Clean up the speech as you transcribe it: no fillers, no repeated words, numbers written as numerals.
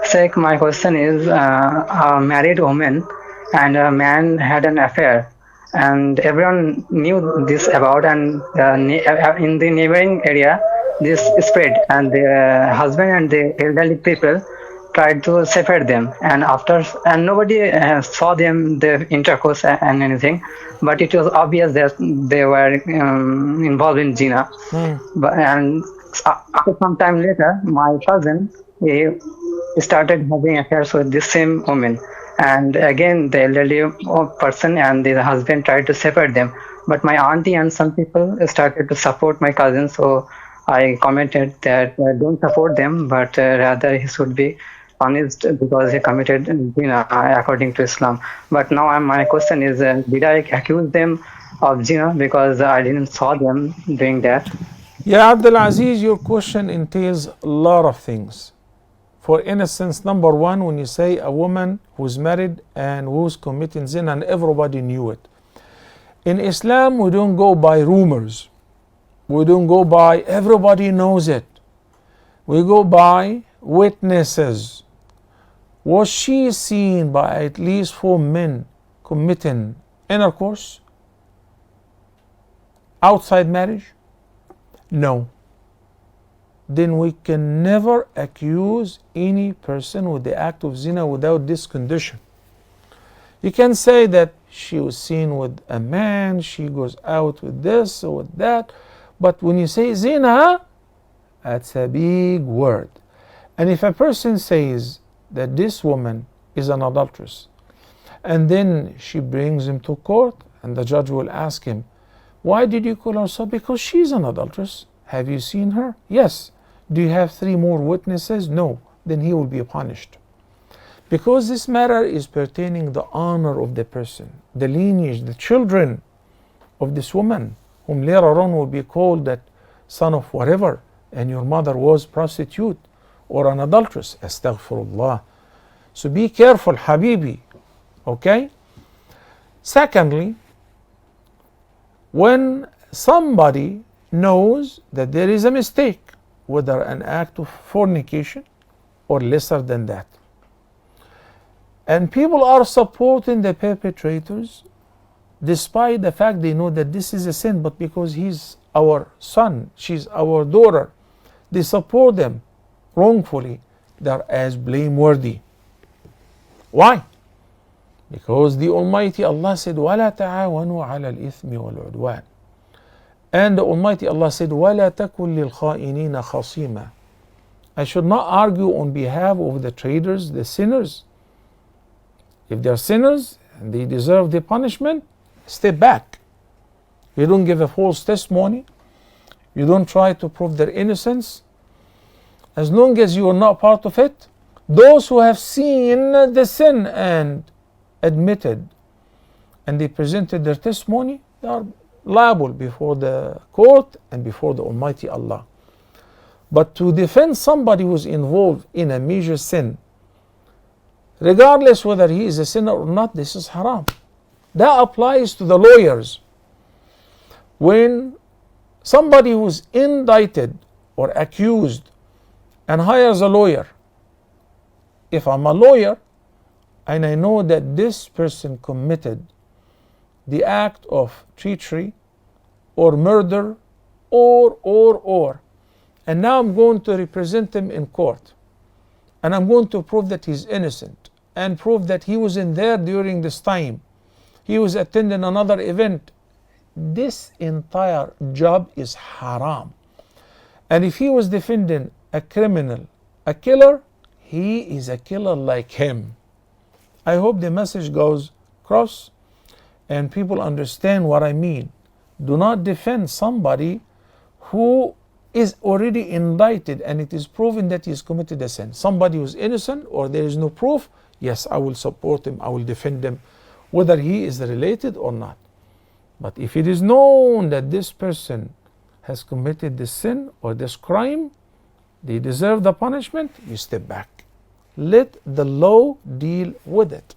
Sheikh, my question is a married woman and a man had an affair, and everyone knew this about, and in the neighboring area, this spread, and the husband and the elderly people tried to separate them, and nobody saw them the intercourse and anything, but it was obvious that they were involved in zina. And after some time later, my cousin, he started having affairs with this same woman. And again, the elderly person and the husband tried to separate them. But my auntie and some people started to support my cousin. So I commented that don't support them, but rather he should be punished because he committed zina according to Islam. But now my question is, did I accuse them of zina because I didn't saw them doing that? Yeah, Abdul Aziz, your question entails a lot of things. For instance, number one, when you say a woman who's married and who's committing zina and everybody knew it. In Islam, we don't go by rumors. We don't go by everybody knows it. We go by witnesses. Was she seen by at least 4 men committing intercourse outside marriage? No. Then we can never accuse any person with the act of zina without this condition. You can say that she was seen with a man, she goes out with this or with that, but when you say zina, that's a big word. And if a person says that this woman is an adulteress, and then she brings him to court, and the judge will ask him, why did you call her so? Because she's an adulteress. Have you seen her? Yes. Do you have 3 more witnesses? No. Then he will be punished. Because this matter is pertaining the honor of the person, the lineage, the children of this woman, whom later on will be called that son of whatever, and your mother was prostitute or an adulteress. Astaghfirullah. So be careful, Habibi. Okay? Secondly, when somebody knows that there is a mistake, whether an act of fornication or lesser than that, and people are supporting the perpetrators despite the fact they know that this is a sin, but because he's our son, she's our daughter, they support them wrongfully, they're as blameworthy. Why? Because the Almighty Allah said, وَلَا تَعَاوَنُوا عَلَى الْإِثْمِ وَالْعُدْوَانِ. And the Almighty Allah said, وَلَا تَكُنْ لِلْخَائِنِينَ خَصِيمًا. I should not argue on behalf of the traitors, the sinners. If they're sinners and they deserve the punishment, step back. You don't give a false testimony. You don't try to prove their innocence. As long as you are not part of it, those who have seen the sin and admitted and they presented their testimony, they are liable before the court and before the Almighty Allah. But to defend somebody who's involved in a major sin, regardless whether he is a sinner or not, this is haram. That applies to the lawyers. When somebody who's indicted or accused and hires a lawyer, if I'm a lawyer and I know that this person committed the act of treachery or murder or, and now I'm going to represent him in court, and I'm going to prove that he's innocent and prove that he was in there during this time, he was attending another event, this entire job is haram. And if he was defending a criminal, a killer, he is a killer like him. I hope the message goes across and people understand what I mean. Do not defend somebody who is already indicted and it is proven that he has committed a sin. Somebody who is innocent or there is no proof, yes, I will support him, I will defend him, whether he is related or not. But if it is known that this person has committed this sin or this crime, they deserve the punishment, you step back. Let the law deal with it.